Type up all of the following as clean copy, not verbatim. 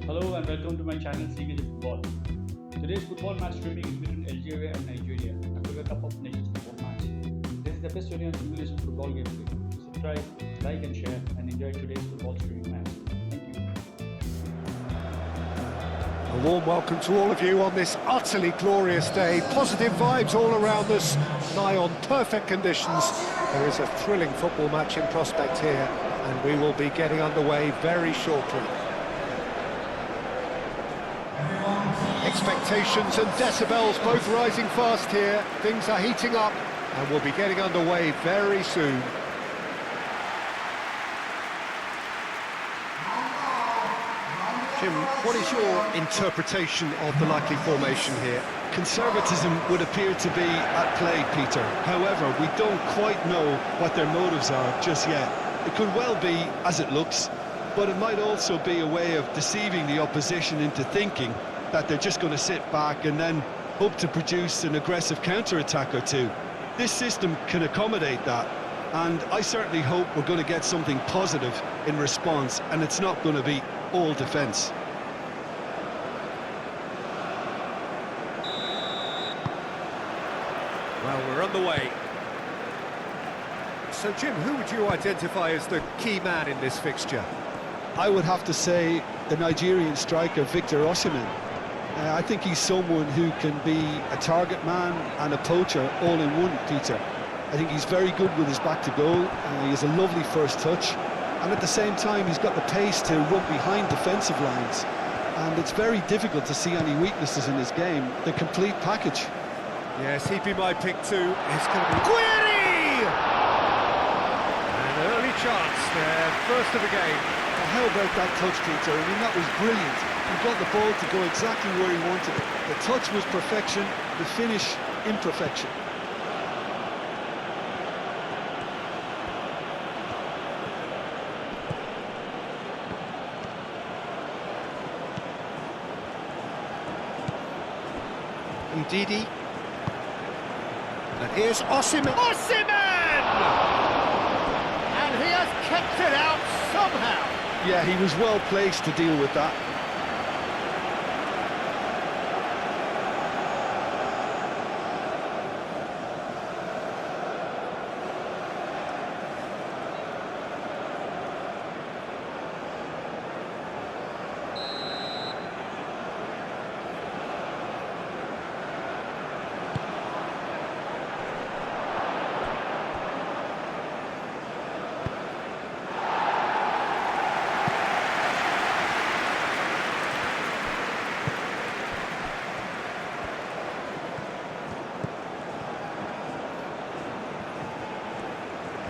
Hello and welcome to my channel Seekers of Football. Today's football match streaming is between Algeria and Nigeria, Africa Cup of Nations football match. This is the best way on English football gameplay. So subscribe, like and share and enjoy today's football streaming match. Thank you. A warm welcome to all of you on this utterly glorious day. Positive vibes all around us, nigh on perfect conditions. There is a thrilling football match in prospect here, and we will be getting underway very shortly. Expectations and decibels both rising fast here. Things are heating up, and we'll be getting underway very soon. Jim, what is your interpretation of the likely formation here? Conservatism would appear to be at play, Peter. However, we don't quite know what their motives are just yet. It could well be as it looks, but it might also be a way of deceiving the opposition into thinking that they're just going to sit back and then hope to produce an aggressive counter-attack or two. This system can accommodate that, and I certainly hope we're going to get something positive in response, and it's not going to be all defence. Well, we're on the way. So, Jim, who would you identify as the key man in this fixture? I would have to say the Nigerian striker, Victor Osimhen. I think he's someone who can be a target man and a poacher all in one, Peter. I think he's very good with his back to goal. He has a lovely first touch. And at the same time, he's got the pace to run behind defensive lines. And it's very difficult to see any weaknesses in his game. The complete package. Yes, he'd be my pick too. It's going to be Query! An early chance there, first of the game. How about that touch, Peter? I mean, that was brilliant. He got the ball to go exactly where he wanted it. The touch was perfection, the finish, imperfection. Ndidi. And here's Osimhen. Osimhen! And he has kept it out somehow. Yeah, he was well placed to deal with that.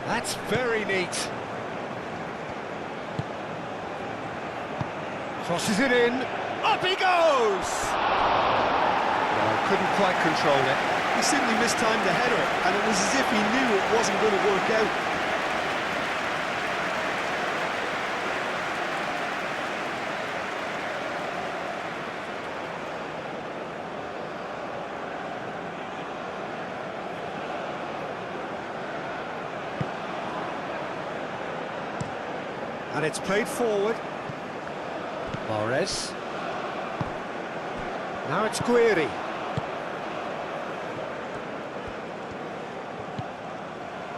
That's very neat. Crosses it in. Up he goes! Well, couldn't quite control it. He simply mistimed the header, and it was as if he knew it wasn't going to work out. And it's played forward. Mahrez. Now it's Query.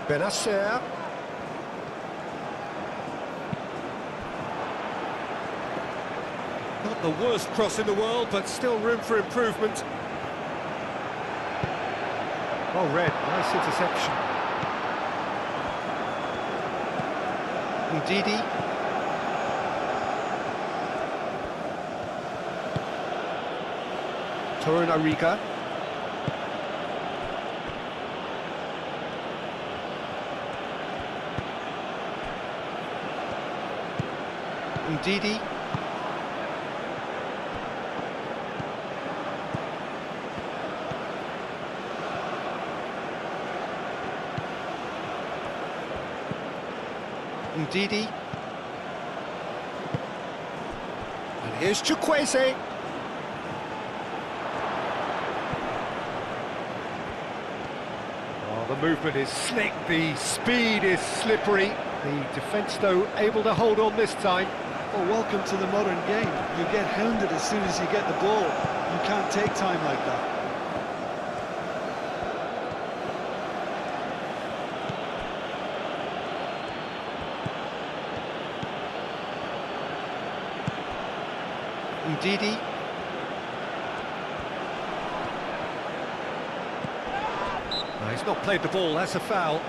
Benacer. Not the worst cross in the world, but still room for improvement. Well read, nice interception. Ndidi. Torunarigha. Ndidi. Ndidi. And here's Chukwueze. The movement is slick, the speed is slippery. The defence, though, able to hold on this time. Well, welcome to the modern game. You get hounded as soon as you get the ball. You can't take time like that. Ndidi. No, he's not played the ball, that's a foul.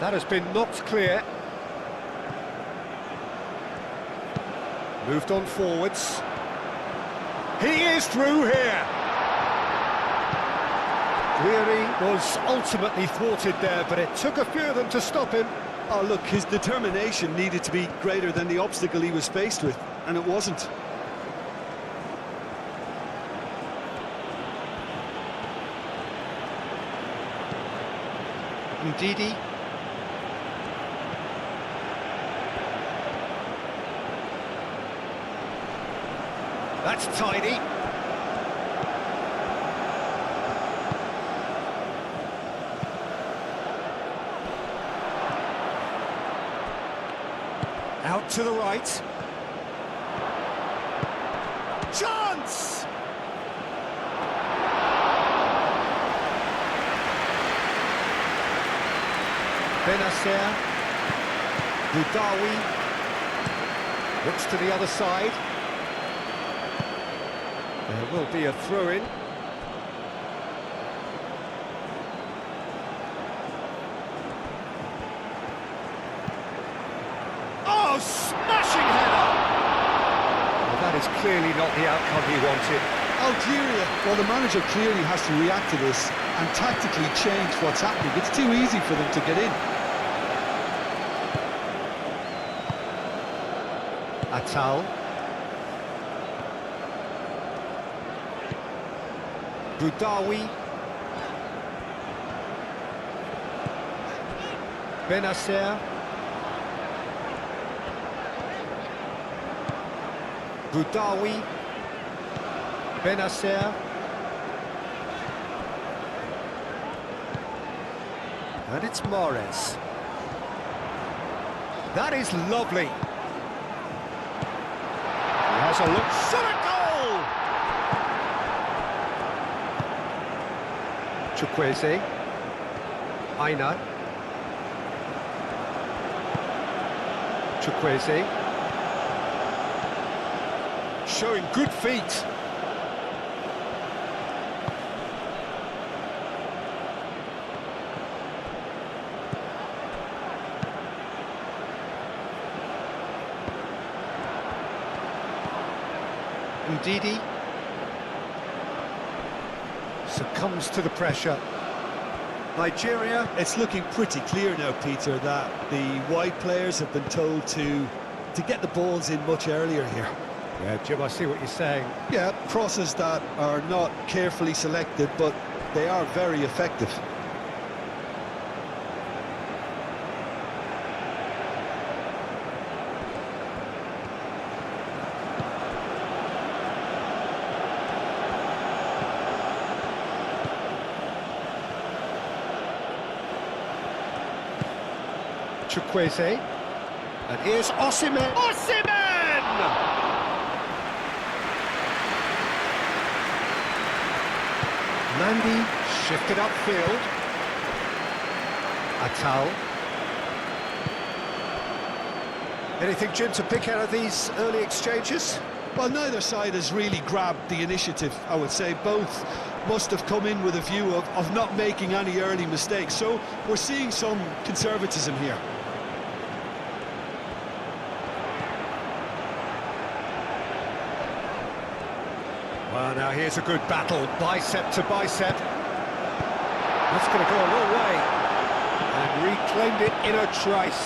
That has been knocked clear. Moved on forwards. He is through here. Really was ultimately thwarted there, but it took a few of them to stop him. Oh, look, his determination needed to be greater than the obstacle he was faced with, and it wasn't. Ndidi. That's tidy. Out to the right. Chance! Benacer. Boudaoui. Looks to the other side. There will be a throw-in. Oh, smashing header! Well, that is clearly not the outcome he wanted. Algeria, well, the manager clearly has to react to this and tactically change what's happening. It's too easy for them to get in. Atal. Boudaoui. Benacer. Boudaoui. Benacer. And it's Mahrez. That is lovely. He has a look. Shot a goal! Chukwueze. Aina. Chukwueze. Showing good feet. Ndidi succumbs to the pressure. Nigeria. It's looking pretty clear now, Peter, that the wide players have been told to get the balls in much earlier here. Yeah, Jim, I see what you're saying. Yeah, crosses that are not carefully selected, but they are very effective. Chukwueze. And here's Osimhen. Osimhen! Mandy shifted upfield. Atal. Anything, Jim, to pick out of these early exchanges? Well, neither side has really grabbed the initiative, I would say. Both must have come in with a view of not making any early mistakes. So we're seeing some conservatism here. Well, now here's a good battle, bicep to bicep. That's going to go a long way. And reclaimed it in a trice.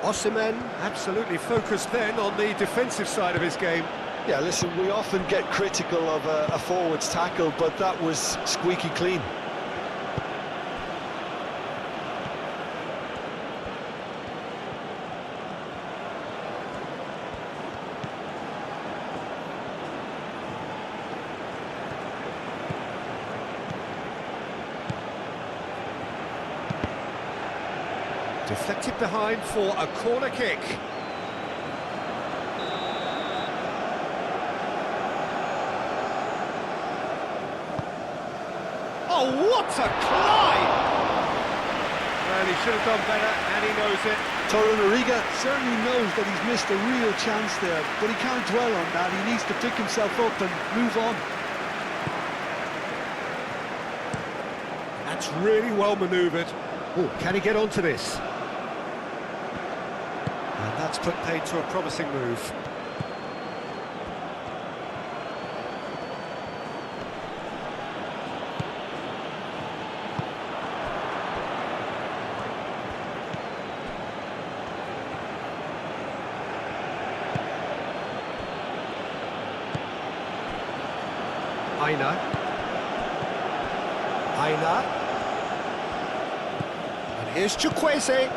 Osimhen absolutely focused then on the defensive side of his game. Yeah, listen, we often get critical of a forward's tackle, but that was squeaky clean. Deflected behind for a corner kick. Oh, what a climb! Well, he should have done better, and he knows it. Nariga certainly knows that he's missed a real chance there, but he can't dwell on that. He needs to pick himself up and move on. That's really well manoeuvred. Oh, can he get onto this? And that's put paid to a promising move. Aina. And here's Chukwueze.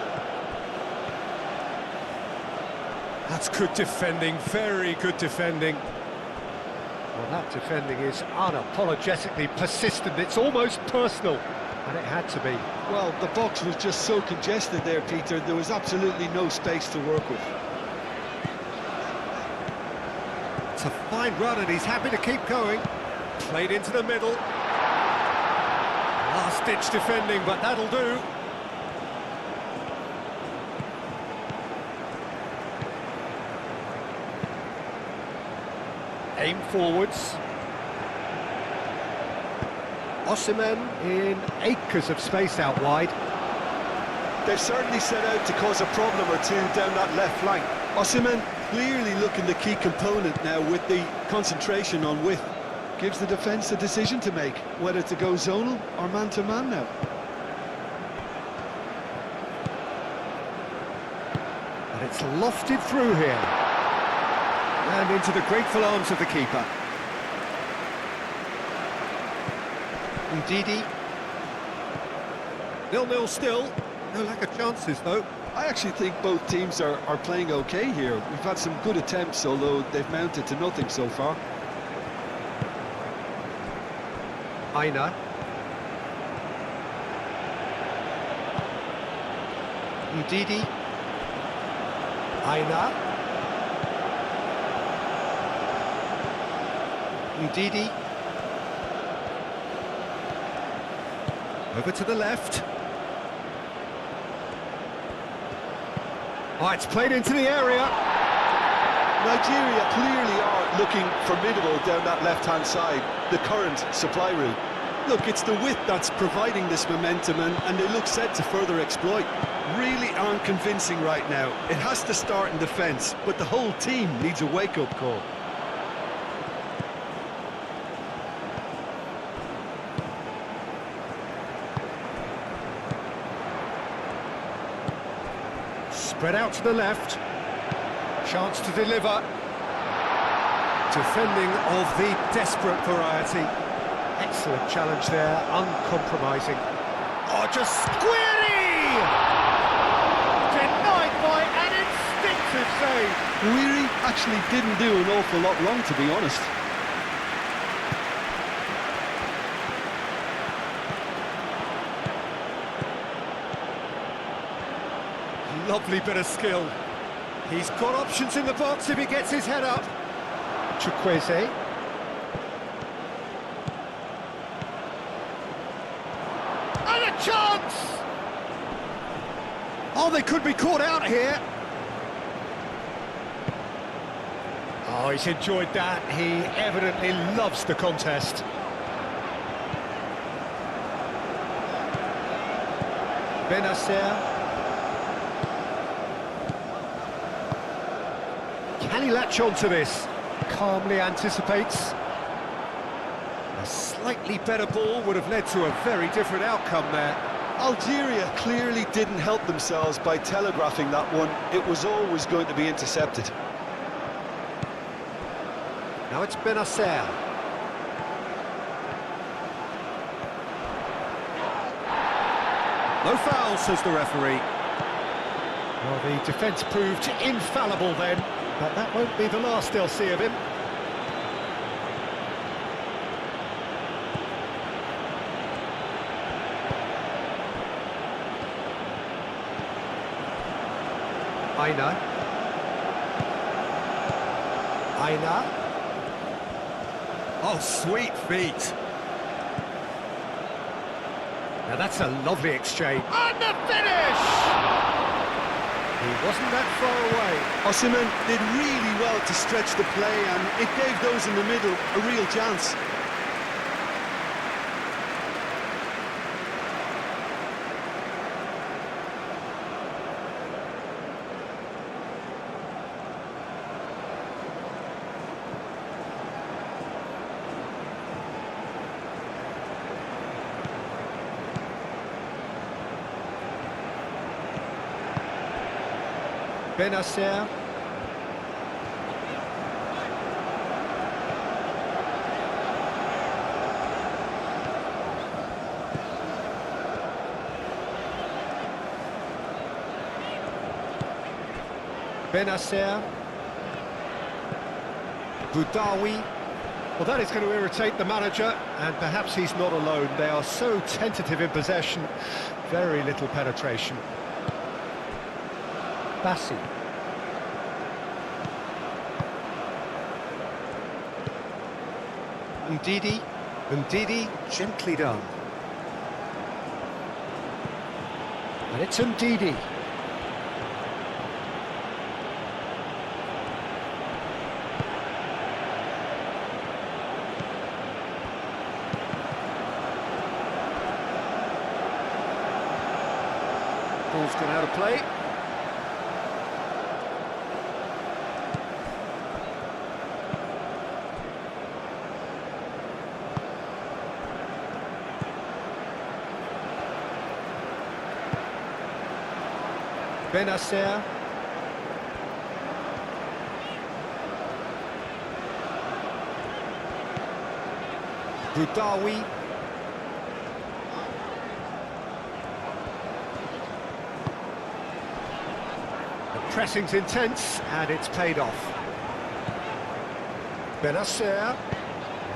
That's good defending, very good defending. Well, that defending is unapologetically persistent. It's almost personal, and it had to be. Well, the box was just so congested there, Peter. There was absolutely no space to work with. It's a fine run, and he's happy to keep going. Played into the middle. Last-ditch defending, but that'll do. Aim forwards. Osimhen in acres of space out wide. They've certainly set out to cause a problem or two down that left flank. Osimhen clearly looking the key component now with the concentration on width. Gives the defence a decision to make, whether to go zonal or man-to-man now. And it's lofted through here. And into the grateful arms of the keeper. Ndidi. 0-0 still. No lack of chances, though. I actually think both teams are playing okay here. We've had some good attempts, although they've mounted to nothing so far. Aina. Ndidi. Aina. Ndidi. Over to the left. Oh, it's played into the area. Nigeria clearly are looking formidable down that left-hand side, the current supply route. Look, it's the width that's providing this momentum, and they look set to further exploit. Really aren't convincing right now. It has to start in defence, but the whole team needs a wake-up call. Spread out to the left. Chance to deliver. Defending of the desperate variety. Excellent challenge there, uncompromising. Oh, just Squirry! Denied by an instinctive save. Weary actually didn't do an awful lot wrong, to be honest. Lovely bit of skill. He's got options in the box if he gets his head up. Chukwueze. And a chance! Oh, they could be caught out here. Oh, he's enjoyed that. He evidently loves the contest. Benacer. Can he latch on to this? Calmly anticipates. A slightly better ball would have led to a very different outcome there. Algeria clearly didn't help themselves by telegraphing that one. It was always going to be intercepted. Now it's Benasser. No foul, says the referee. Well, the defence proved infallible then, but that won't be the last they'll see of him. Aina. Oh, sweet feet. Now that's a lovely exchange. And the finish! He wasn't that far away. Osimhen did really well to stretch the play, and it gave those in the middle a real chance. Benasser. Benasser. Boudaoui. Well, that is going to irritate the manager, and perhaps he's not alone. They are so tentative in possession, very little penetration. Mmasị. Ndidi, gently done. And it's Ndidi. Ball's gone out of play. Benasser. Boudaoui. The pressing's intense, and it's paid off. Benasser.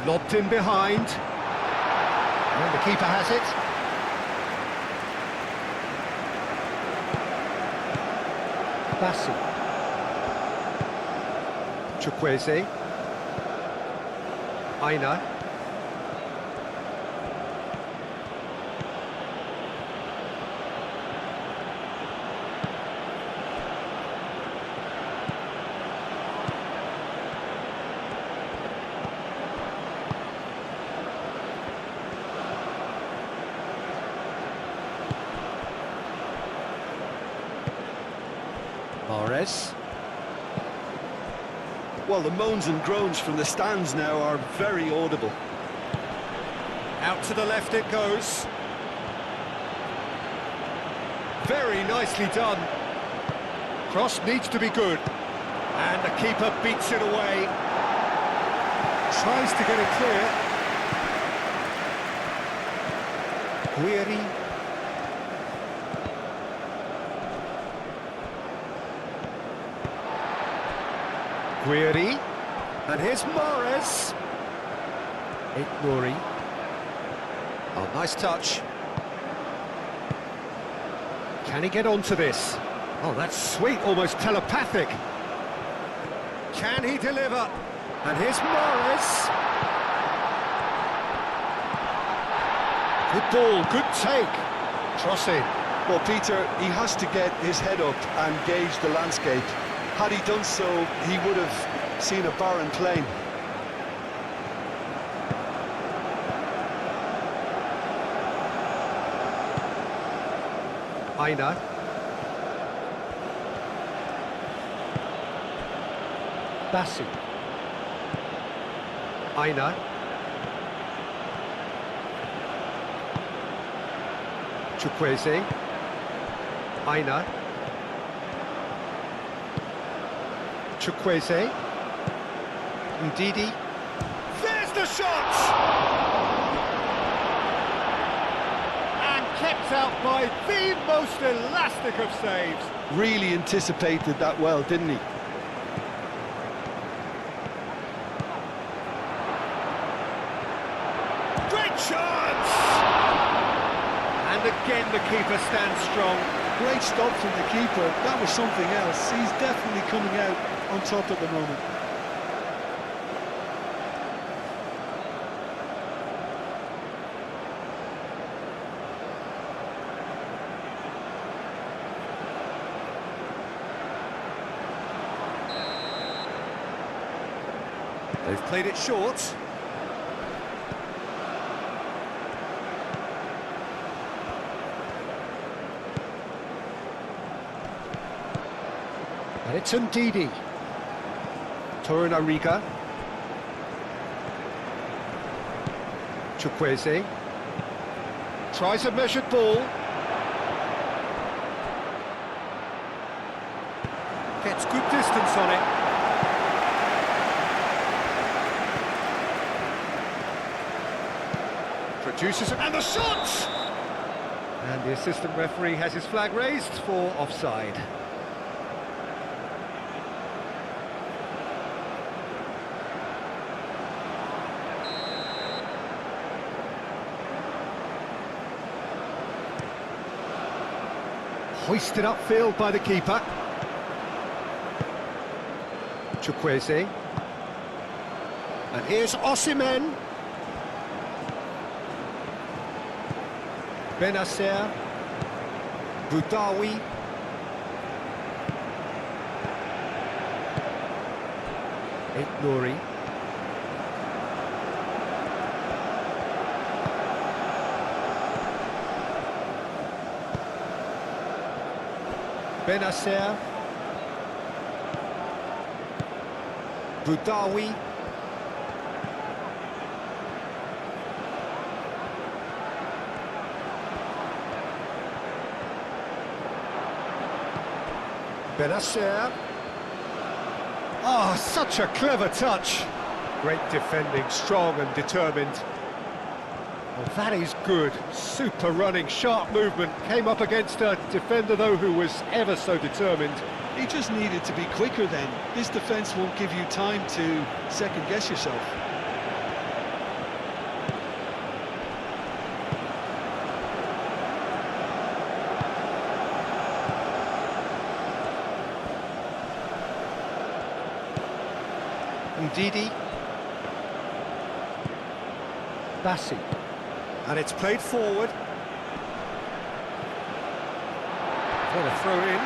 Lobbed in behind. And the keeper has it. Mmasị. Chukwueze. Aina. Mahrez. Well, the moans and groans from the stands now are very audible. Out to the left it goes. Very nicely done. Cross needs to be good. And the keeper beats it away. Tries to get it clear. Guiri. Guiri. And here's Mahrez. Nuri. Oh, nice touch. Can he get onto this? Oh, that's sweet, almost telepathic. Can he deliver? And here's Mahrez. Good ball, good take. Cross in. Well, Peter, he has to get his head up and gauge the landscape. Had he done so, he would have seen a barren plain. Aina. Mmasị. Aina. Chukwueze. Aina. Chukwueze. Ndidi. There's the shot! And kept out by the most elastic of saves. Really anticipated that well, didn't he? Great chance! And again the keeper stands strong. Great stop from the keeper. That was something else. He's definitely coming out on top at the moment. They've played it short. And it's Ndidi. Torunariga. Chukwueze. Tries a measured ball. Gets good distance on it. Produces it, and the shot! And the assistant referee has his flag raised for offside. Hoisted upfield by the keeper. Chukwueze. And here's Osimhen. Benacer, Boudaoui, Nuri, Benacer, Boudaoui. Benacer. Oh, such a clever touch. Great defending, strong and determined. Well, that is good. Super running, sharp movement. Came up against a defender, though, who was ever so determined. He just needed to be quicker then. This defence won't give you time to second-guess yourself. Ndidi. Mmasị. And it's played forward. For a throw in.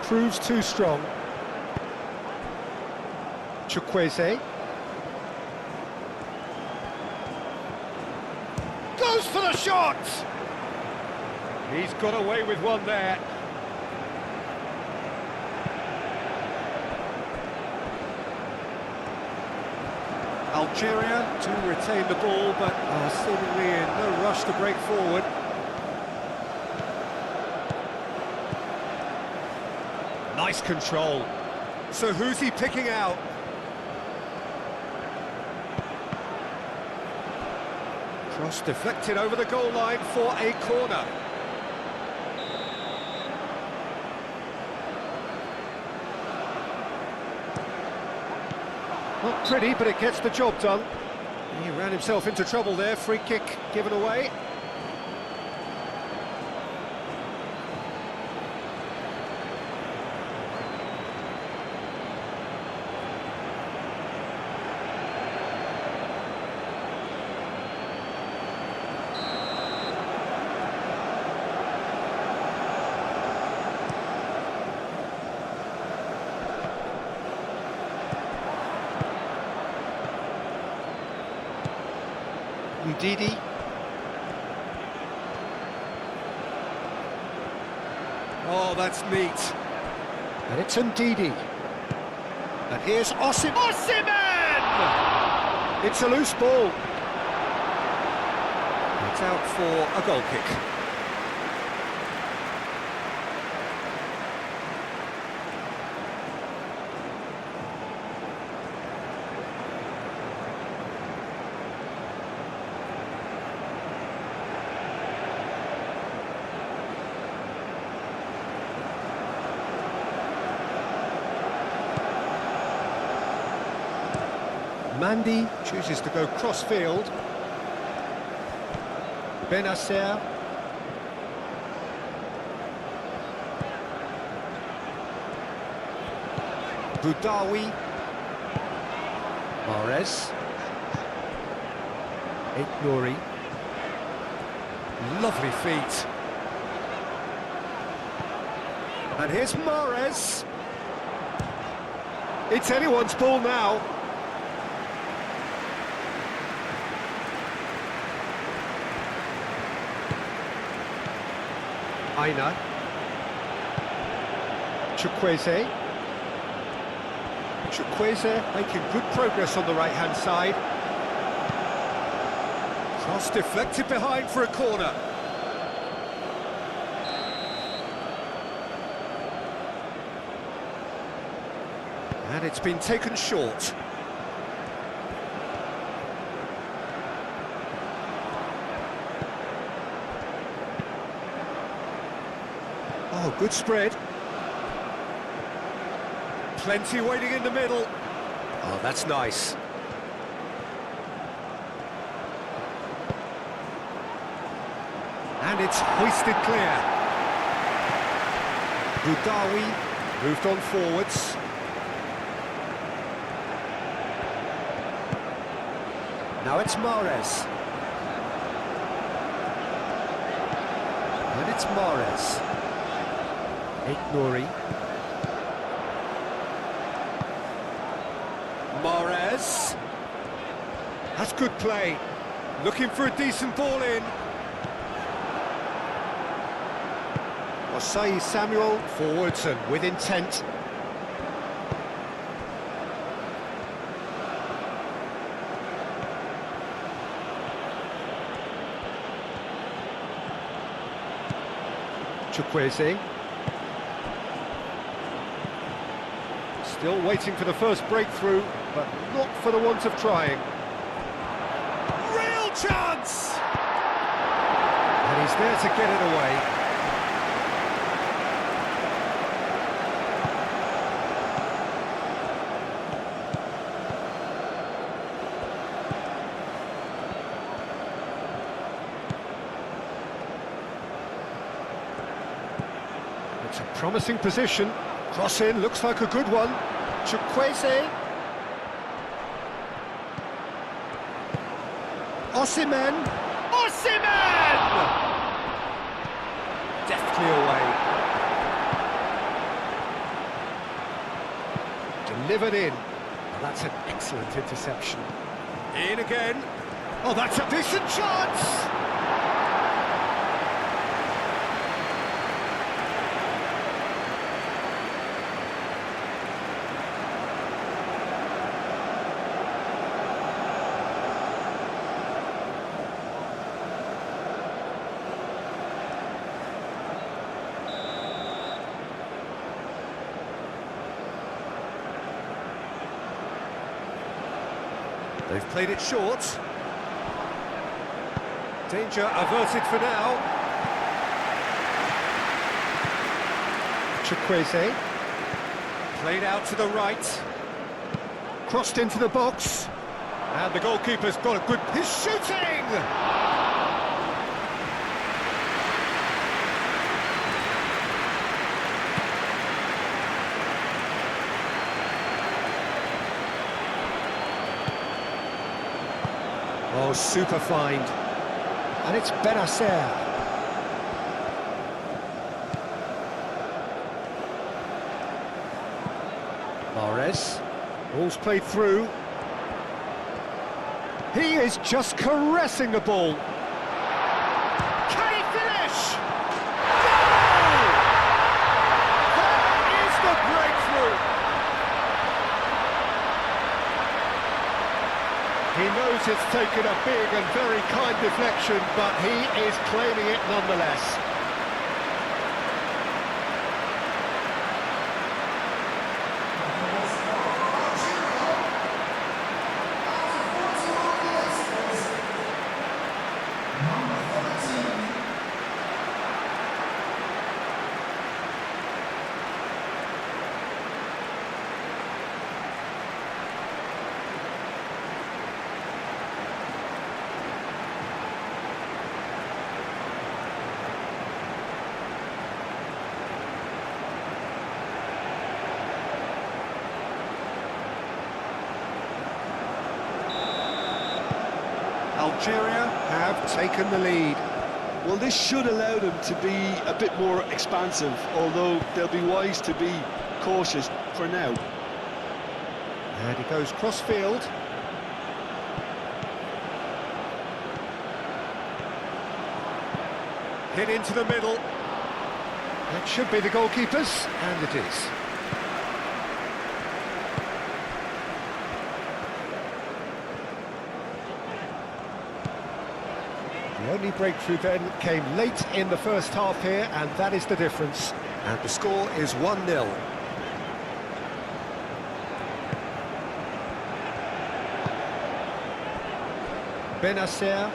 Proves too strong. Chukwueze. Goes for the shot! He's got away with one there. Algeria to retain the ball, but seemingly in no rush to break forward. Nice control. So who's he picking out? Cross deflected over the goal line for a corner. Not pretty, but it gets the job done. He ran himself into trouble there. Free kick given away. Ndidi. Oh, that's neat. And it's Ndidi. And here's Osimhen! It's a loose ball. It's out for a goal kick. Mandi chooses to go cross-field. Benacer. Boudaoui. Mahrez. Nouri. Lovely feet. And here's Mahrez. It's anyone's ball now. Aina. Chukwueze. Chukwueze making good progress on the right-hand side. Cross deflected behind for a corner. And it's been taken short. Oh, good spread. Plenty waiting in the middle. Oh, that's nice. And it's hoisted clear. Boudaoui moved on forwards. Now it's Mahrez. And it's Mahrez. Nouri. Mahrez. That's good play. Looking for a decent ball in. Osei Samuel forwards and with intent. Chukwueze. Still waiting for the first breakthrough, but not for the want of trying. Real chance! And he's there to get it away. It's a promising position. Cross in, looks like a good one. Chukwueze. Osimhen. Osimhen! Deftly away. Delivered in. Well, that's an excellent interception. In again. Oh, that's a decent chance! They've played it short. Danger averted for now. Chukwueze. Played out to the right. Crossed into the box. And the goalkeeper's got a good... He's shooting! Oh, super find. And it's Benacer. Mahrez. Ball's played through. He is just caressing the ball. Can he finish? Goal! knows it's taken a big and very kind deflection, but he is claiming it nonetheless. Algeria have taken the lead. Well, this should allow them to be a bit more expansive, although they'll be wise to be cautious for now. And he goes cross-field. Hit into the middle. That should be the goalkeepers, and it is. The only breakthrough then came late in the first half here, and that is the difference. And the score is 1-0. Benacer.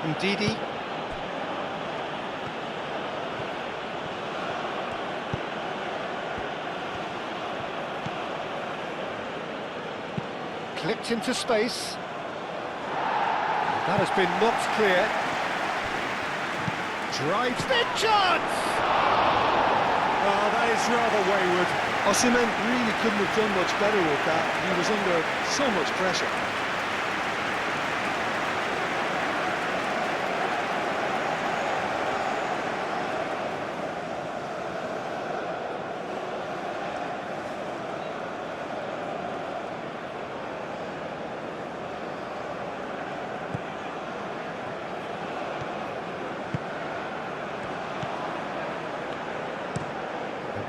Ndidi. Clipped into space. That has been knocked clear. Drives the chance! Oh, that is rather wayward. Osimhen really couldn't have done much better with that. He was under so much pressure.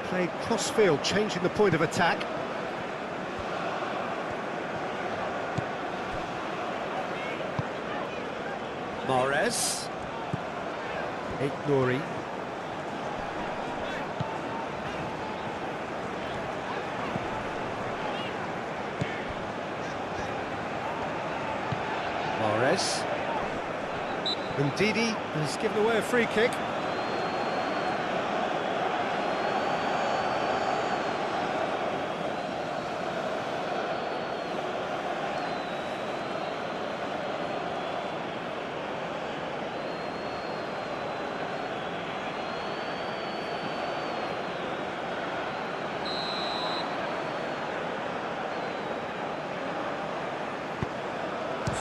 Played cross-field, changing the point of attack. Mahrez. Nari. Mahrez. Ndidi has given away a free kick.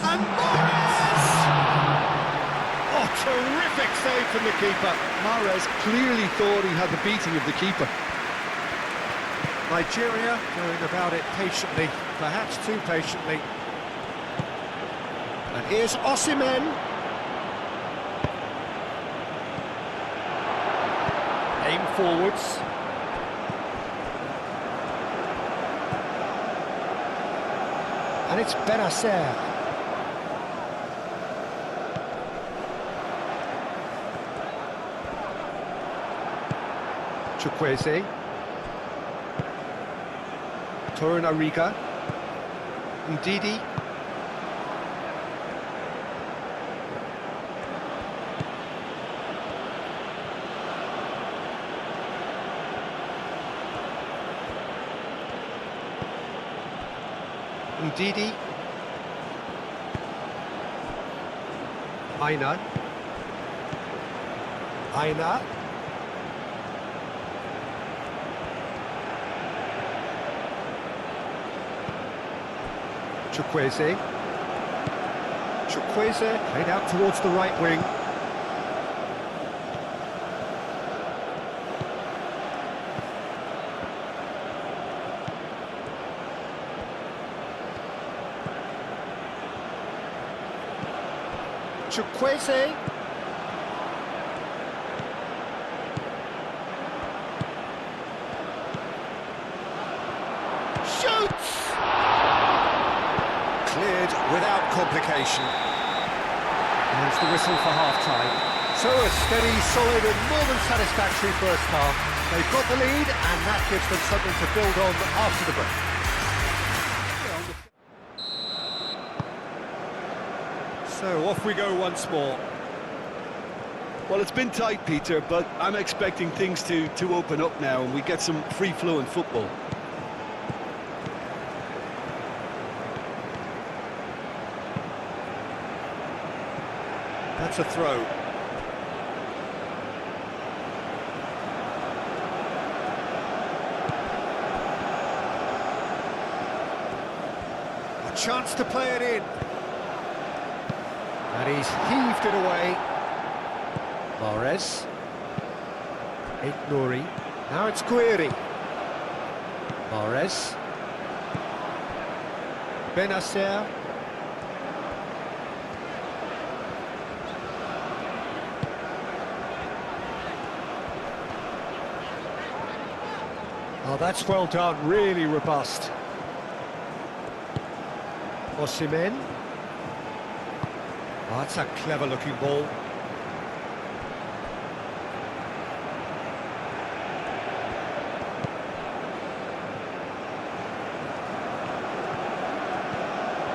And Mahrez! Oh, terrific save from the keeper. Mahrez clearly thought he had the beating of the keeper. Nigeria going about it patiently, perhaps too patiently. And here's Osimhen. Aim forwards. And it's Benacer. Chukwueze. Torunariga. Ndidi. Ndidi. Aina. Chukwueze played out towards the right wing. Chukwueze. Shoots! Cleared without complication. There's the whistle for half-time. So a steady, solid and more than satisfactory first half. They've got the lead and that gives them something to build on after the break. So off we go once more. Well, it's been tight, Peter, but I'm expecting things to open up now and we get some free-flowing football. That's a throw. A chance to play it in. And he's heaved it away. Mahrez. Nari. Now it's Guiri. Mahrez. Benacer. Oh, that's well done, really robust. Osimhen. Oh, that's a clever-looking ball.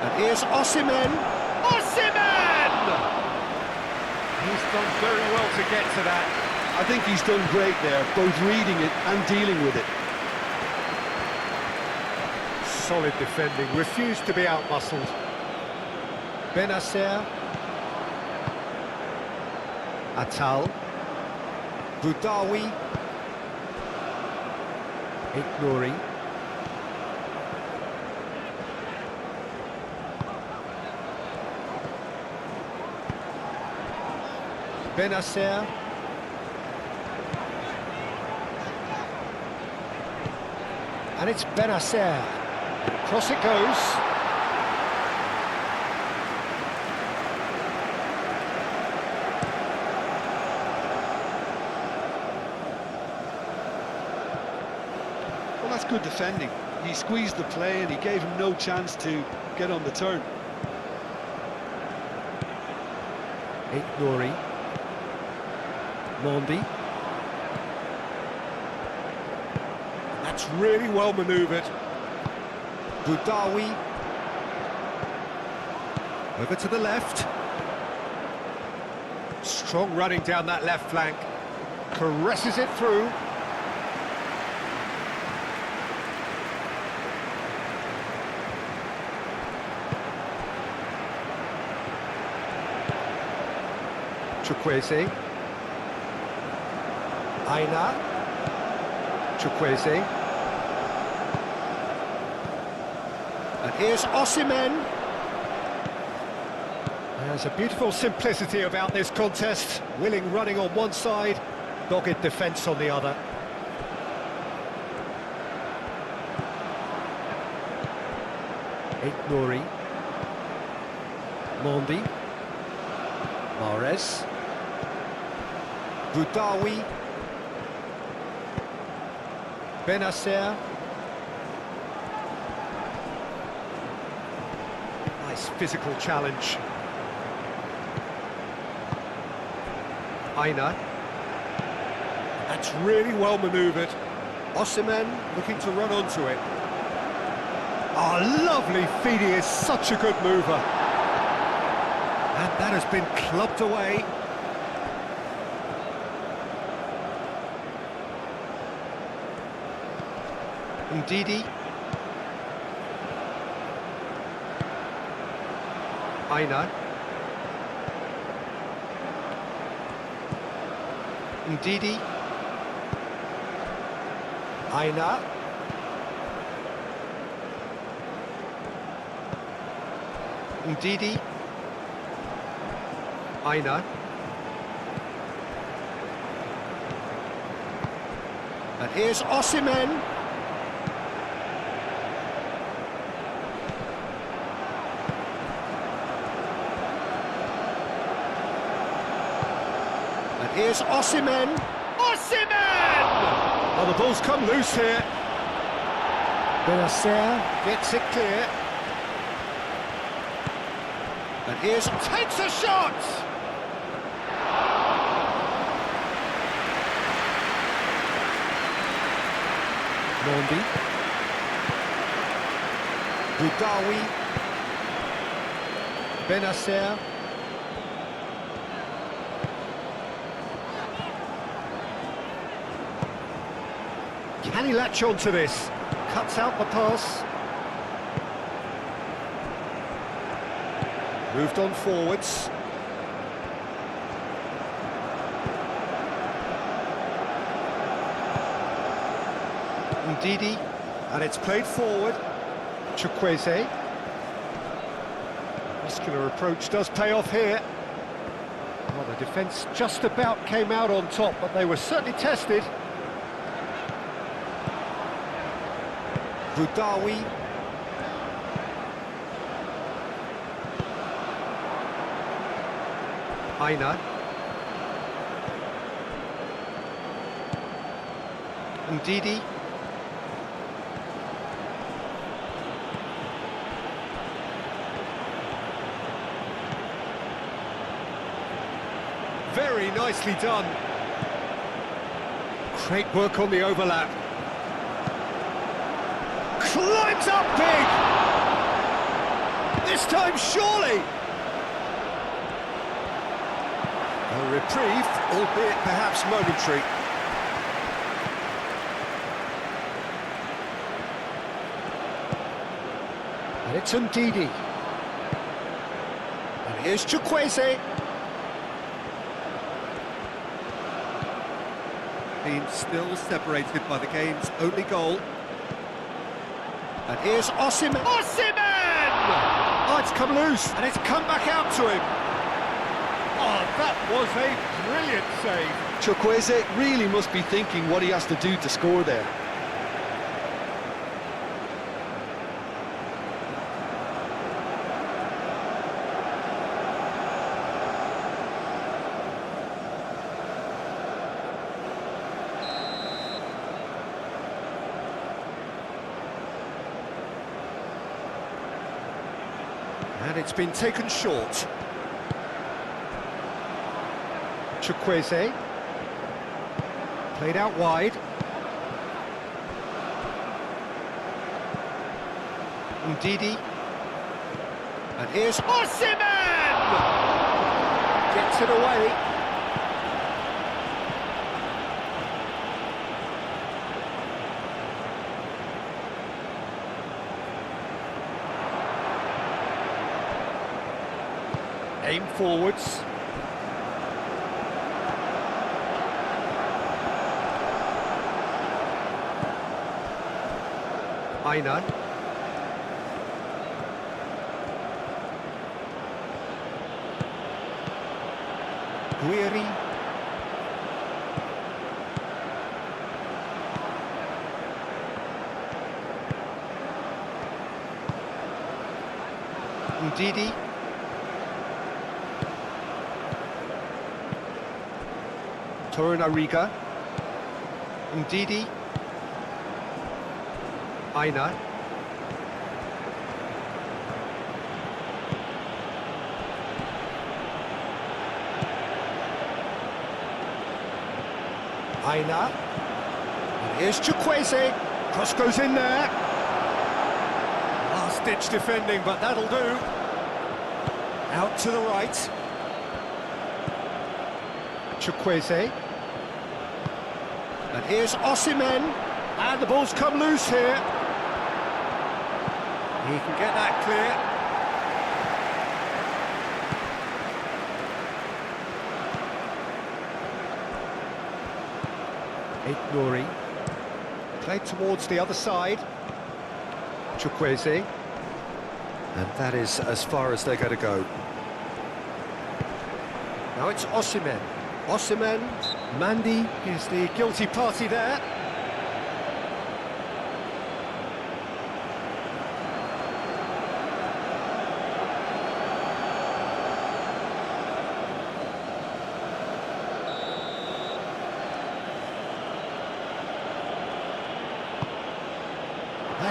And here's Osimhen. Osimhen! He's done very well to get to that. I think he's done great there, both reading it and dealing with it. Solid defending, refused to be outmuscled. Benacer. Atal. Boudaoui. Nari. Benacer. And it's Benacer. Cross it goes. Well, that's good defending. He squeezed the play and he gave him no chance to get on the turn. Nari. Mondi. That's really well manoeuvred. Boudaoui. Over to the left. Strong running down that left flank. Caresses it through. Chukwueze. Aina. Chukwueze. And here's Osimhen. There's a beautiful simplicity about this contest. Willing running on one side, dogged defence on the other. Nari. Mondi. Mahrez. Boudaoui. Benacer. Nice physical challenge. Aina. That's really well manoeuvred. Osimhen looking to run onto it. Oh, lovely feed, he is such a good mover. And that has been clubbed away. Ndidi. Aina. Ndidi. Aina. Ndidi. Aina. And here's Osimhen. here's Osimhen. Osimhen! Well, the ball's come loose here. Benacer gets it clear. And here's... takes a shot! Mondi. Boudaoui. Benacer. Can he latch on to this? Cuts out the pass. Moved on forwards. Ndidi, and it's played forward. Chukwueze. Muscular approach does pay off here. Well, the defence just about came out on top, but they were certainly tested. Boudaoui. Aina. Ndidi. Very nicely done. Great work on the overlap. Climbs up big! This time, surely! A reprieve, albeit perhaps momentary. And it's Ndidi. And here's Chukwueze. Team still separated by the game's only goal. And here's Osimhen. Osimhen! Oh, it's come loose, and it's come back out to him. Oh, that was a brilliant save. Chukwueze really must be thinking what he has to do to score there. And it's been taken short. Chukwueze. Played out wide. Ndidi. And here's Osimhen! Gets it away. Aim forwards. Aina. Guiri. Ndidi. Torunariga. Ndidi. Aina. Aina. And here's Chukwueze. Cross goes in there. Last-ditch defending, but that'll do. Out to the right. Chukwueze. And here's Osimhen. And the ball's come loose here. He can get that clear. Nari. Played towards the other side. Chukwueze. And that is as far as they're going to go. Now it's Osimhen. Osimhen. Mandi is the guilty party there.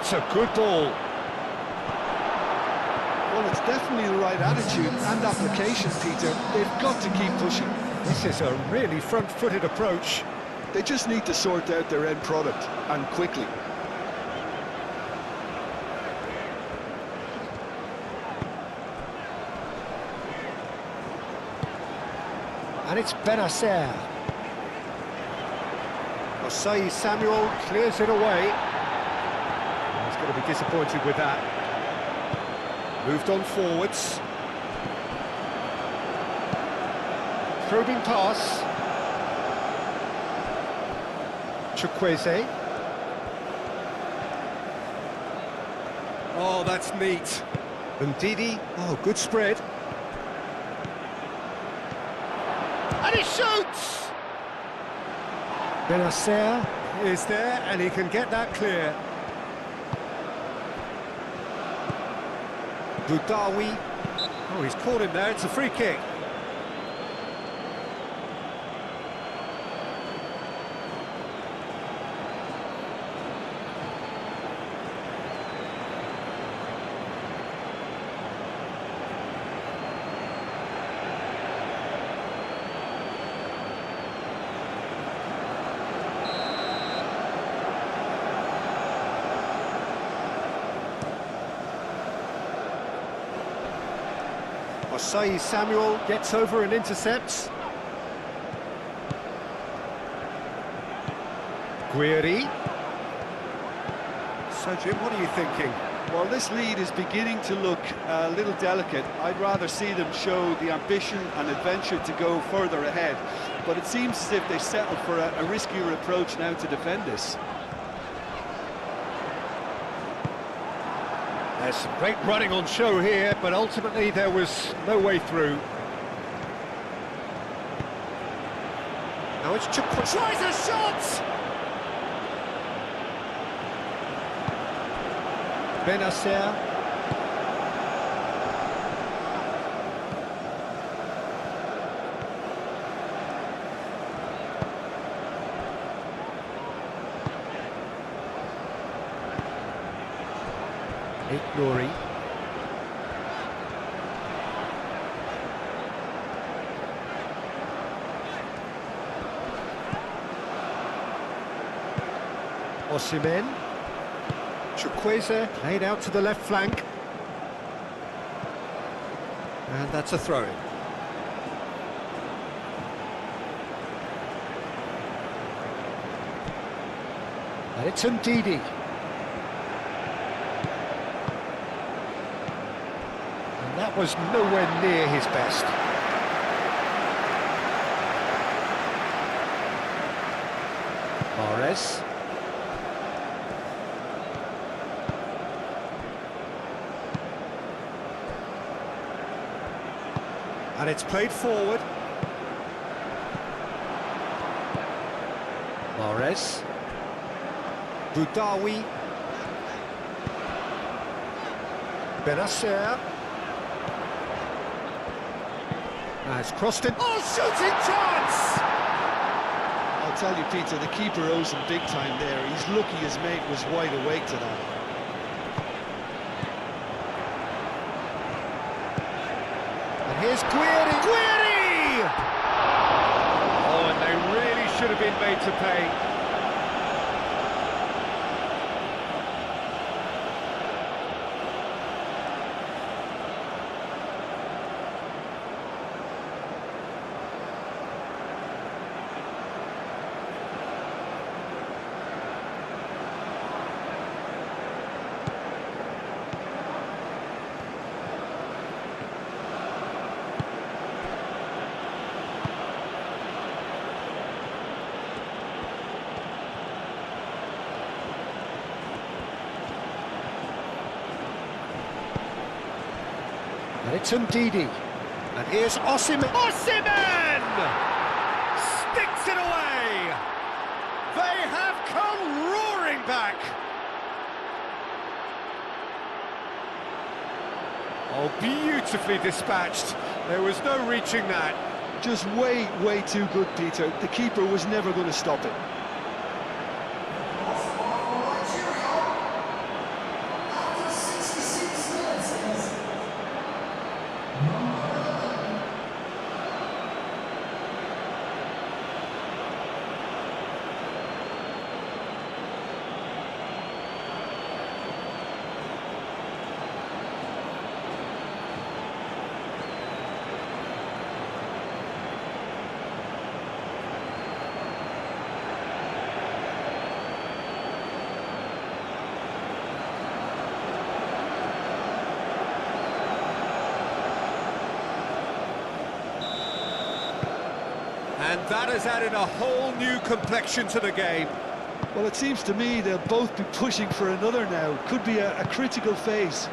That's a good ball. Well, it's definitely the right attitude and application, Peter. They've got to keep pushing. This is a really front-footed approach. They just need to sort out their end product, and quickly. And it's Benacer. Osei Samuel clears it away. He's going to be disappointed with that. Moved on forwards. Probing pass. Chukwueze. Oh, that's neat. Ndidi. Oh, good spread. And he shoots! Benacer is there, and he can get that clear. Boudaoui. Oh, he's caught him there, it's a free kick. Osei Samuel gets over and intercepts. Guiri. So Jim, what are you thinking? Well, this lead is beginning to look a little delicate. I'd rather see them show the ambition and adventure to go further ahead. But it seems as if they settled for a riskier approach now to defend this. There's some great running on show here, but ultimately there was no way through. Now it's Chukwueze. Tries a shot! Benacer. Nari. Osimhen. Chukwueze played out to the left flank. And that's a throw-in. And it's Ndidi. That was nowhere near his best. Mahrez. And it's played forward. Mahrez. Boudaoui. Benacer. Has crossed it. Oh, shooting chance! I'll tell you, Peter, the keeper owes him big time there. He's lucky his mate was wide awake to that. And here's Guiri. Guiri! Oh, and they really should have been made to pay. And it's Ndidi. And here's Osimhen. Osimhen! Sticks it away! They have come roaring back! Oh, beautifully dispatched. There was no reaching that. Just way, way too good, Peter. The keeper was never going to stop it. And that has added a whole new complexion to the game. Well, it seems to me they'll both be pushing for another now. Could be a critical phase.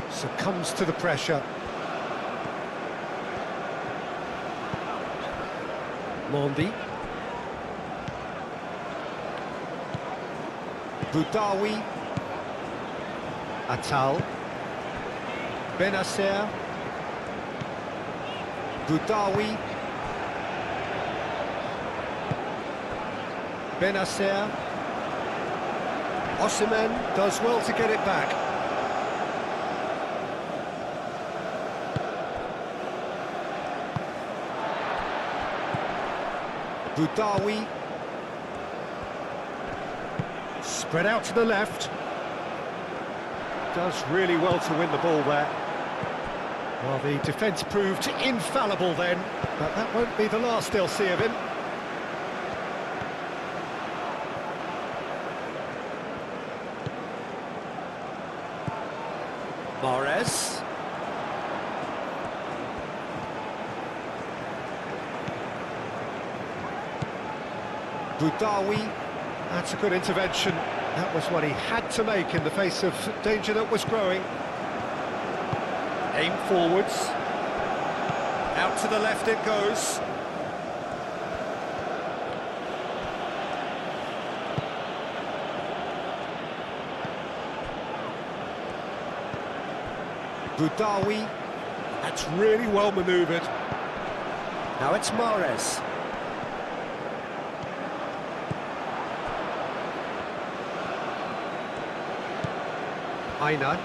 Succumbs to the pressure. Mondi. Boudaoui. Atal. Benasser. Boudaoui. Benasser. Osimhen does well to get it back. Boudaoui. Spread out to the left. Does really well to win the ball there. Well, the defence proved infallible then, but that won't be the last they'll see of him. Mahrez. Boudaoui. That's a good intervention. That was what he had to make in the face of danger that was growing. Aim forwards. Out to the left it goes. Boudaoui. That's really well manoeuvred. Now it's Mahrez. Aina.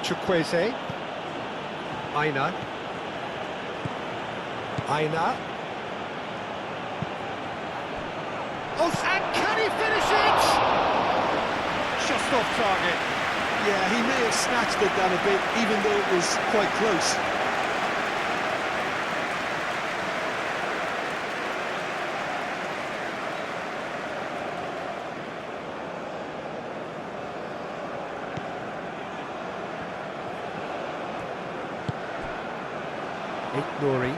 Chukwueze. Aina. Aina. Oh, and can he finish it? Just off target. Yeah, he may have snatched it down a bit, even though it was quite close. Nari.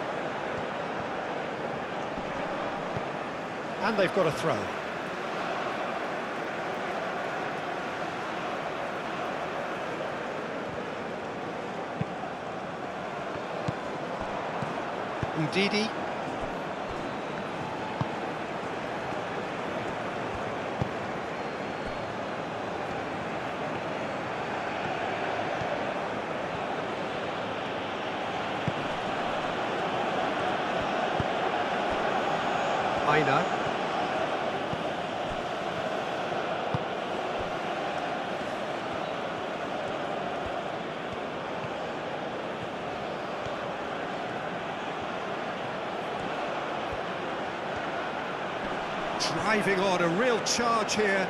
And they've got a throw. Ndidi. Aina. Driving on, a real charge here.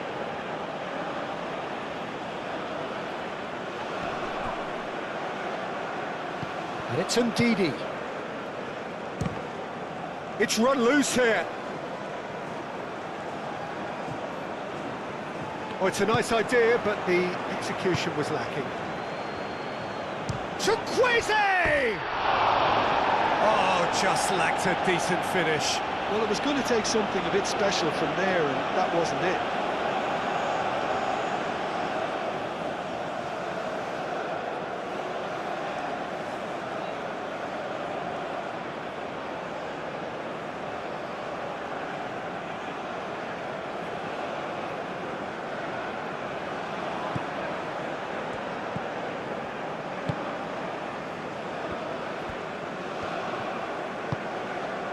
And it's Ndidi. It's run loose here. Oh, it's a nice idea, but the execution was lacking. Chukwueze! Oh, just lacked a decent finish. Well, it was going to take something a bit special from there, and that wasn't it.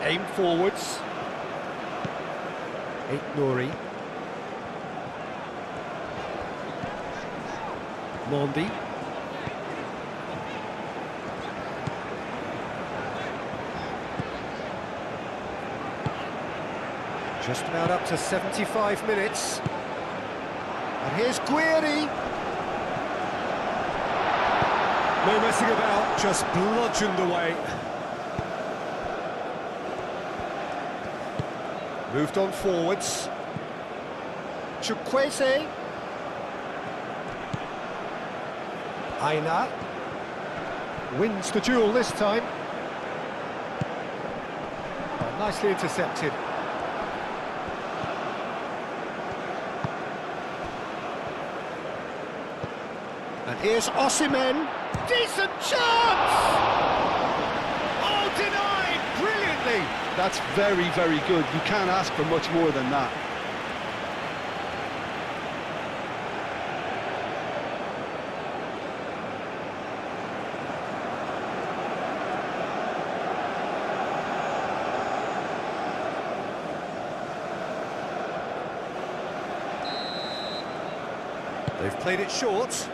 Aim forwards. Nari. Mondi. Just about up to 75 minutes. And here's Guiri. No messing about, just bludgeoned away. Moved on forwards. Chukwueze. Aina. Wins the duel this time. Oh, nicely intercepted. And here's Osimhen. Decent chance! Oh, denied brilliantly! That's very, very good. You can't ask for much more than that. They've played it short.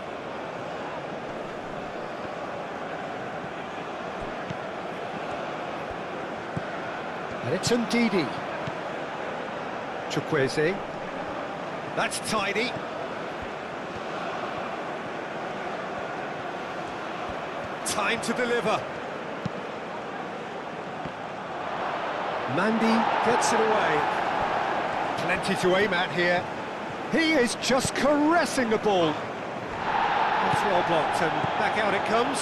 And it's Ndidi. Chukwueze. That's tidy. Time to deliver. Mandy gets it away. Plenty to aim at here. He is just caressing the ball. That's well blocked, and back out it comes.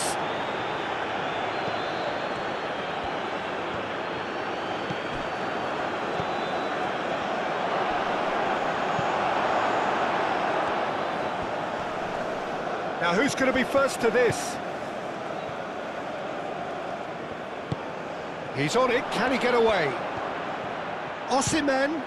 Now who's going to be first to this? He's on it, can he get away? Osimhen.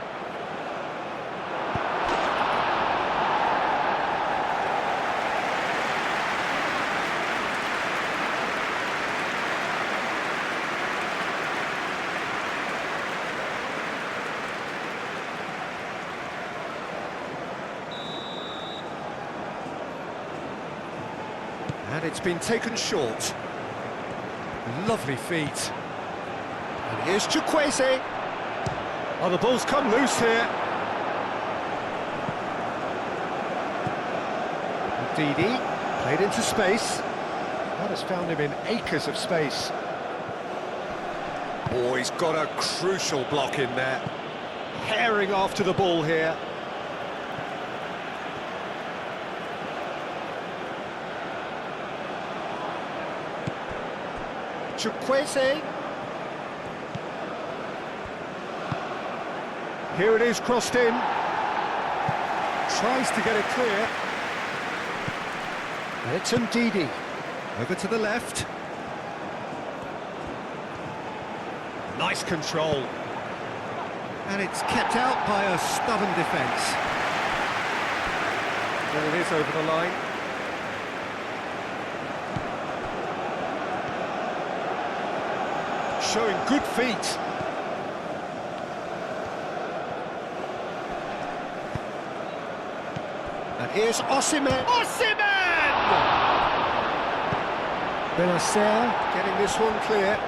And it's been taken short. Lovely feet. And here's Chukwueze. Oh, the ball's come loose here. Ndidi played into space. That has found him in acres of space. Oh, he's got a crucial block in there. Herring after the ball here. Chukwueze. Here it is, crossed in. Tries to get it clear. And it's Ndidi. Over to the left. Nice control. And it's kept out by a stubborn defence. There it is over the line. Showing good feet. And here's Osimhen. Osimhen! Benacer getting this one clear.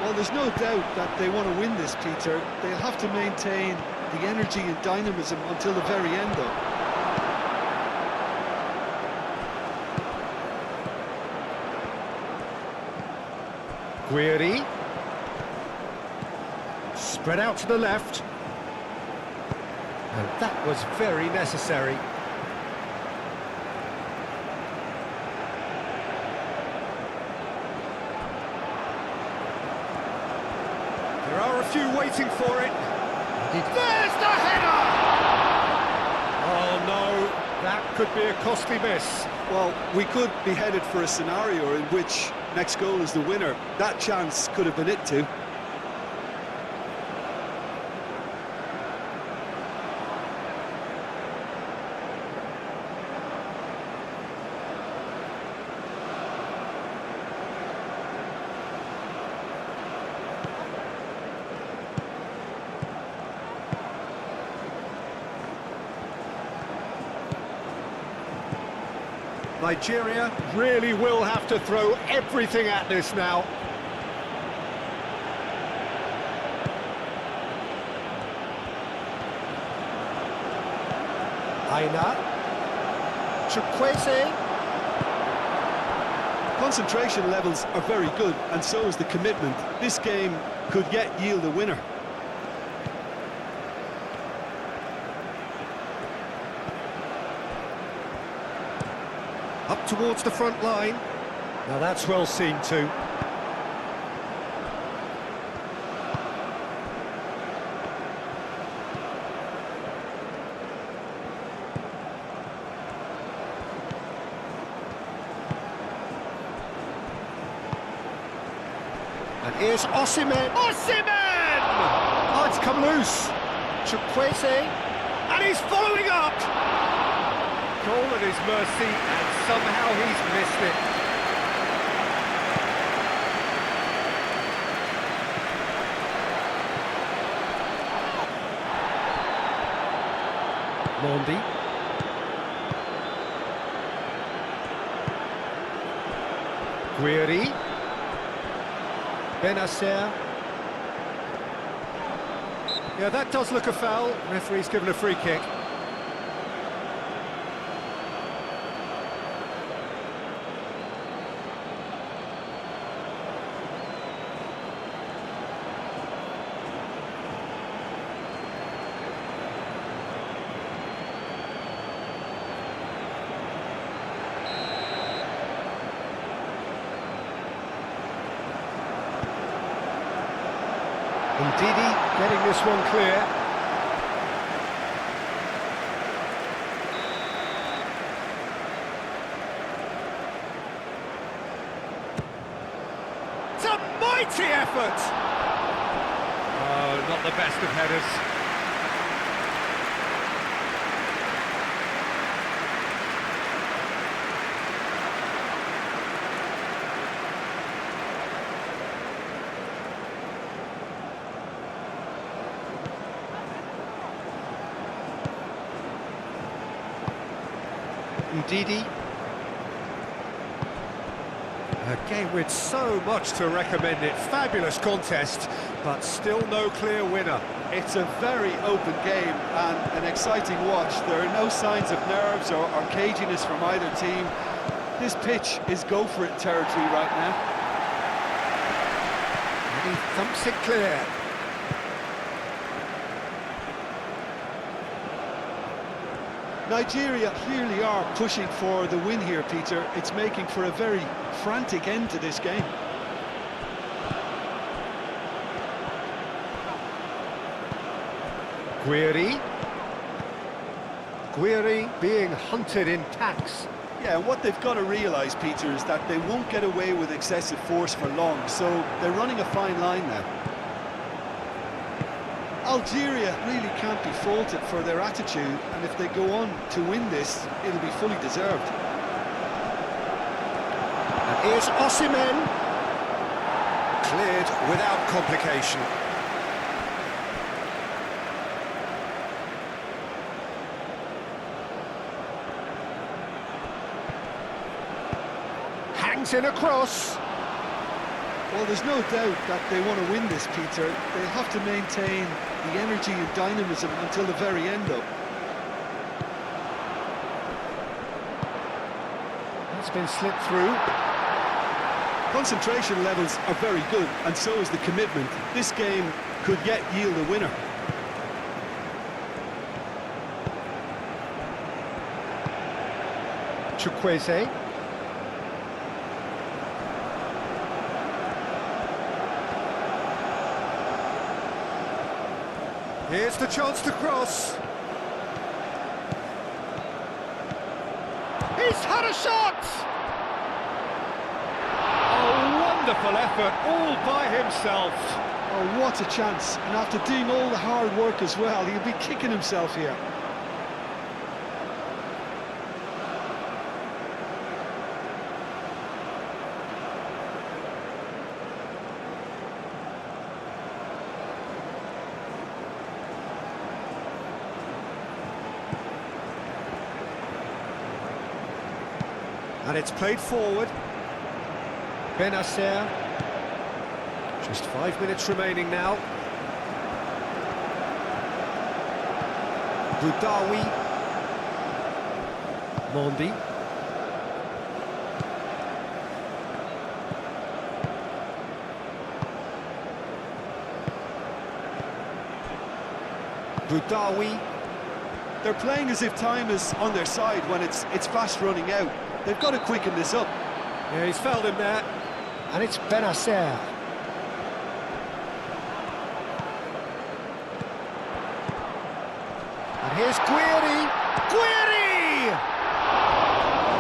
Well, there's no doubt that they want to win this, Peter. They'll have to maintain the energy and dynamism until the very end, though. Guiri. Spread out to the left. And that was very necessary. There are a few waiting for it. There's the header! Oh no, that could be a costly miss. Well, we could be headed for a scenario in which next goal is the winner. That chance could have been it too. Nigeria really will have to throw everything at this now. Aina. Chukwueze. Concentration levels are very good, and so is the commitment. This game could yet yield a winner. towards the front line. Now that's well seen too. And here's Osimhen. Osimhen! Oh, it's come loose. Chukwueze. And he's following up. Goal at his mercy, and somehow he's missed it. Mondi. Guiri. Benacer. Yeah, that does look a foul. Referee's given a free kick. Ndidi getting this one clear. It's a mighty effort! Oh, not the best of headers. Ndidi. A game with so much to recommend it. Fabulous contest, but still no clear winner. It's a very open game and an exciting watch. There are no signs of nerves or caginess from either team. This pitch is go-for-it territory right now. And he thumps it clear. Nigeria clearly are pushing for the win here, Peter. It's making for a very frantic end to this game. Guiri. Guiri being hunted in packs. Yeah, and what they've got to realise, Peter, is that they won't get away with excessive force for long, so they're running a fine line now. Algeria really can't be faulted for their attitude, and if they go on to win this, it'll be fully deserved. And here's Osimhen. Cleared without complication. Hangs in a cross. Well, there's no doubt that they want to win this, Peter. They have to maintain the energy and dynamism until the very end, though. It's been slipped through. Concentration levels are very good, and so is the commitment. This game could yet yield a winner. Chukwueze. Here's the chance to cross. He's had a shot! Oh, wonderful effort, all by himself. Oh, what a chance. And after doing all the hard work as well, he'll be kicking himself here. And it's played forward. Benacer. Just 5 minutes remaining now. Boudaoui. Mondi. Boudaoui. They're playing as if time is on their side when it's fast running out. They've got to quicken this up. Yeah, he's fouled him there. And it's Benacer. And here's Guiri. Guiri!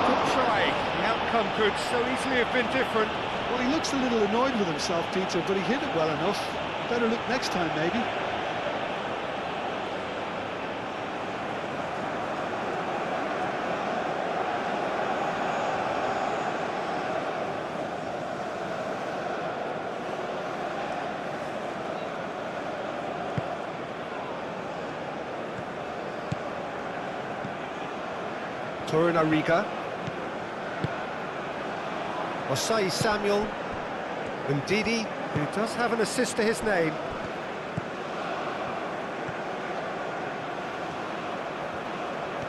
Good try. The outcome could so easily have been different. Well, he looks a little annoyed with himself, Peter, but he hit it well enough. Better look next time, maybe. Torunariga. Osai Samuel. Ndidi, who does have an assist to his name.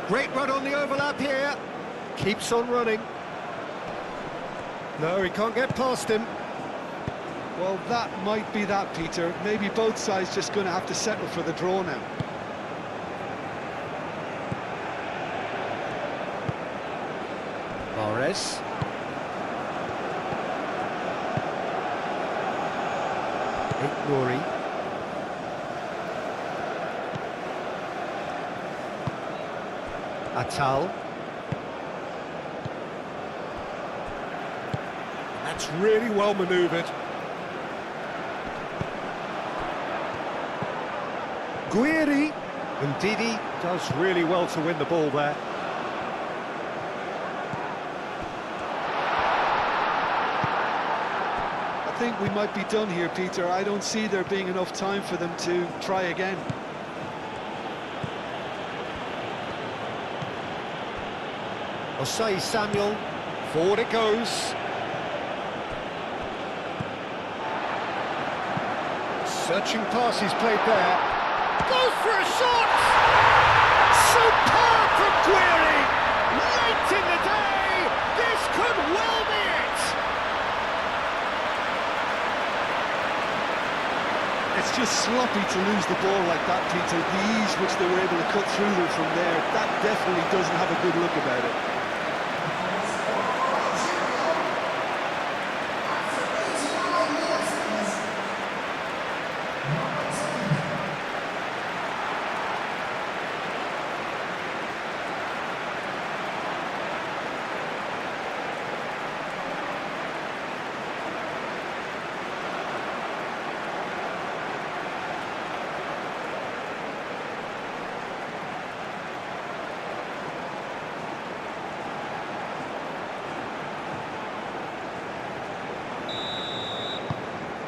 Great run on the overlap here. Keeps on running. No, he can't get past him. Well, that might be that, Peter. Maybe both sides just going to have to settle for the draw now. Mahrez. Nuri. Atal. That's really well manoeuvred. Guiri. And Didi does really well to win the ball there. I think we might be done here, Peter. I don't see there being enough time for them to try again. Osai Samuel, forward it goes. Searching pass he's played there. Goes for a shot! Superb from Guiri! Late in the day! This could well be it! It's just sloppy to lose the ball like that, Peter. The ease which they were able to cut through them from there, that definitely doesn't have a good look about it.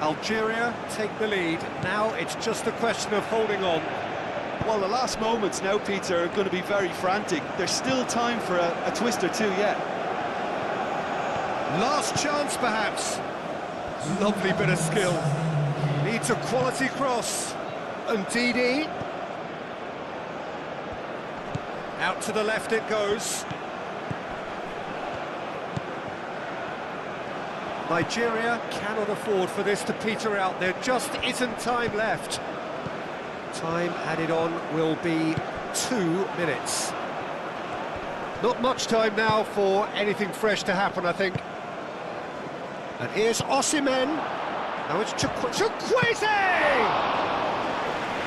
Algeria take the lead. Now it's just a question of holding on. Well, the last moments now, Peter, are going to be very frantic. There's still time for a twist or two yet. Last chance, perhaps. Lovely bit of skill. Needs a quality cross. And Didi. Out to the left it goes. Nigeria cannot afford for this to peter out. There just isn't time left. Time added on will be 2 minutes. Not much time now for anything fresh to happen, I think. And here's Osimhen. Now it's Chukwueze!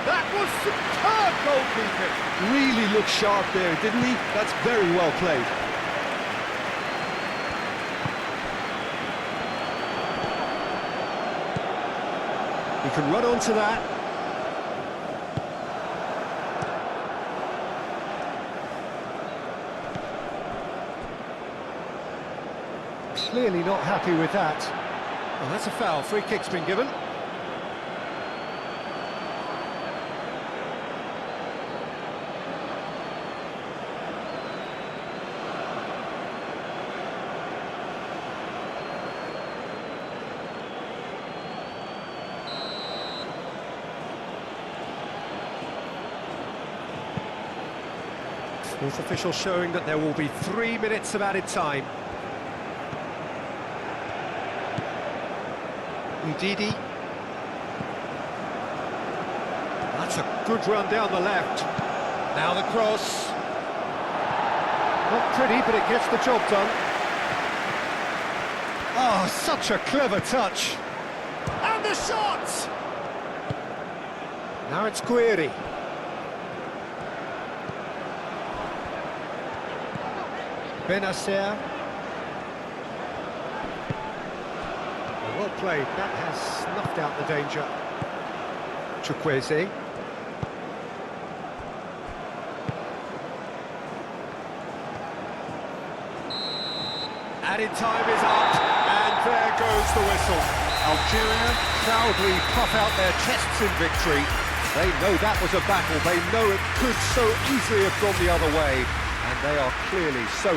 That was superb goalkeeping. Really looked sharp there, didn't he? That's very well played. He can run onto that. Clearly not happy with that. Well, that's a foul. Free kick's been given. Fourth official showing that there will be 3 minutes of added time. Ndidi. That's a good run down the left. Now the cross. Not pretty, but it gets the job done. Oh, such a clever touch. And the shot! Now it's Query. Benacer. Well played, that has snuffed out the danger. Chukwueze. Added time is up, and there goes the whistle. Algeria proudly puff out their chests in victory. They know that was a battle, they know it could so easily have gone the other way, and they are clearly so